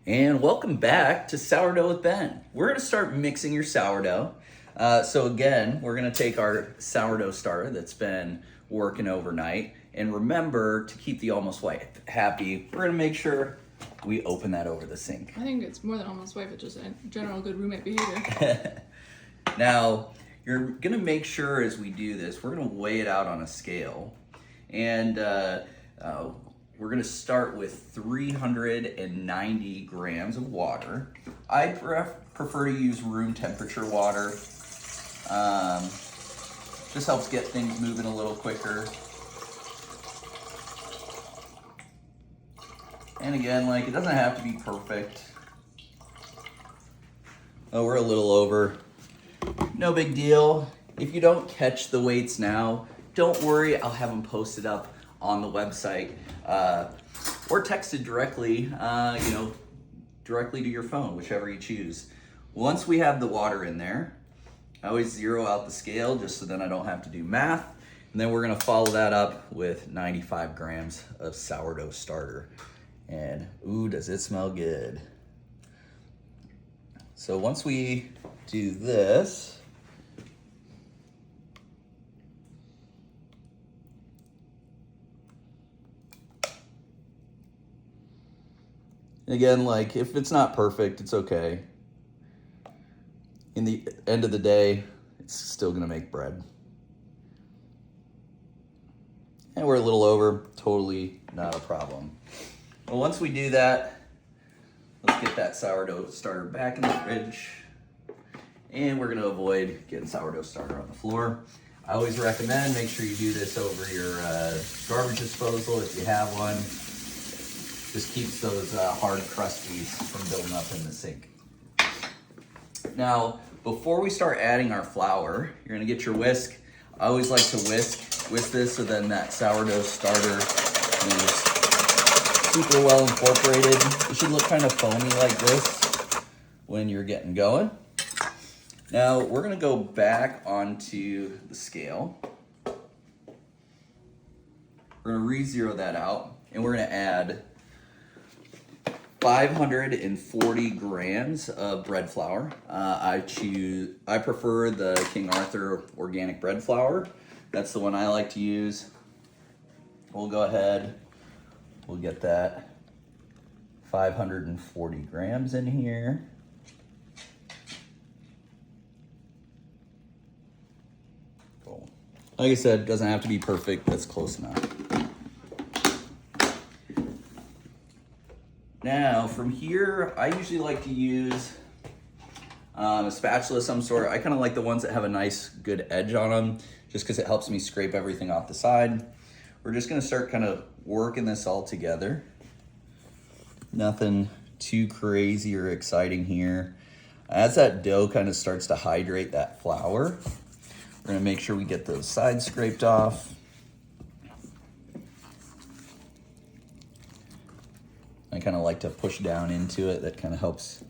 And welcome back to Sourdough with Ben. We're going to start mixing your sourdough. So again, we're going to take our sourdough starter that's been working overnight. And remember to keep the almost white happy. We're going to make sure we open that over the sink. I think it's more than almost wife, it's just a general good roommate behavior. Now, you're going to make sure as we do this, we're going to weigh it out on a scale. And we're going to start with 390 grams of water. I prefer to use room temperature water. Just helps get things moving a little quicker. And again, it doesn't have to be perfect. Oh, we're a little over. No big deal. If you don't catch the weights now, don't worry. I'll have them posted up on the website or texted directly, directly to your phone, whichever you choose. Once we have the water in there, I always zero out the scale just so then I don't have to do math. And then we're gonna follow that up with 95 grams of sourdough starter. And ooh, does it smell good. So once we do this, again, if it's not perfect, it's okay. In the end of the day, it's still gonna make bread. And we're a little over, totally not a problem. Well, once we do that, let's get that sourdough starter back in the fridge. And we're gonna avoid getting sourdough starter on the floor. I always recommend make sure you do this over your garbage disposal if you have one. Just keeps those hard crusties from building up in the sink. Now, before we start adding our flour, you're gonna get your whisk. I always like to whisk this so then that sourdough starter is super well incorporated. It should look kind of foamy like this when you're getting going. Now, we're gonna go back onto the scale. We're gonna re-zero that out, and we're gonna add 540 grams of bread flour. I prefer the King Arthur organic bread flour. That's the one I like to use. We'll go ahead, we'll get that 540 grams in here. Cool. Like I said, it doesn't have to be perfect, that's close enough. Now, from here, I usually like to use a spatula of some sort. I kind of like the ones that have a nice, good edge on them, just because it helps me scrape everything off the side. We're just gonna start kind of working this all together. Nothing too crazy or exciting here. As that dough kind of starts to hydrate that flour, we're gonna make sure we get those sides scraped off. I kind of like to push down into it. That kind of helps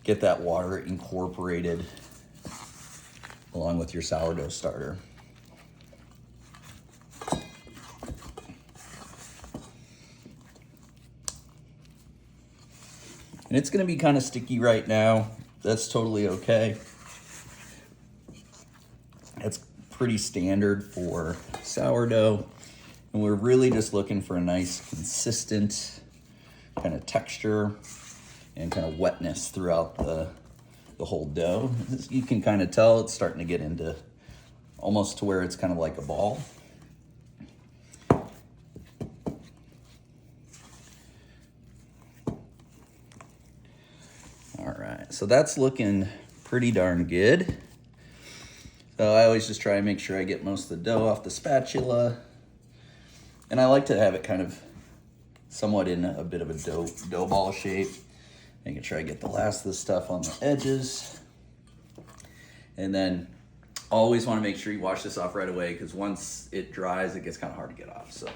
get that water incorporated along with your sourdough starter. And it's going to be kind of sticky right now. That's totally okay. That's pretty standard for sourdough. And we're really just looking for a nice, consistent kind of texture and kind of wetness throughout the whole dough. You can kind of tell it's starting to get into almost to where it's kind of like a ball. All right, so that's looking pretty darn good. So I always just try and make sure I get most of the dough off the spatula. And I like to have it kind of somewhat in a bit of a dough ball shape. Making sure I get the last of the stuff on the edges. And then always want to make sure you wash this off right away, because once it dries, it gets kind of hard to get off. So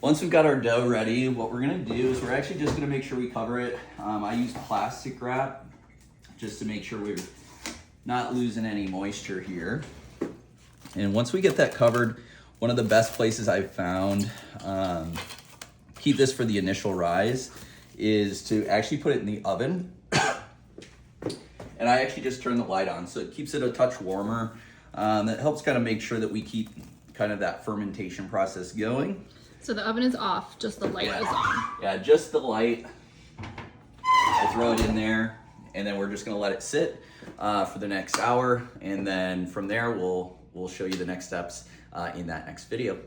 once we've got our dough ready, what we're gonna do is we're actually just gonna make sure we cover it. I use plastic wrap just to make sure we're not losing any moisture here. And once we get that covered, one of the best places I've found, keep this for the initial rise, is to actually put it in the oven. And I actually just turn the light on, so it keeps it a touch warmer. That helps kind of make sure that we keep kind of that fermentation process going. So the oven is off, just the light is on. Yeah, just the light. I'll throw it in there, and then we're just gonna let it sit for the next hour, and then from there we'll show you the next steps in that next video.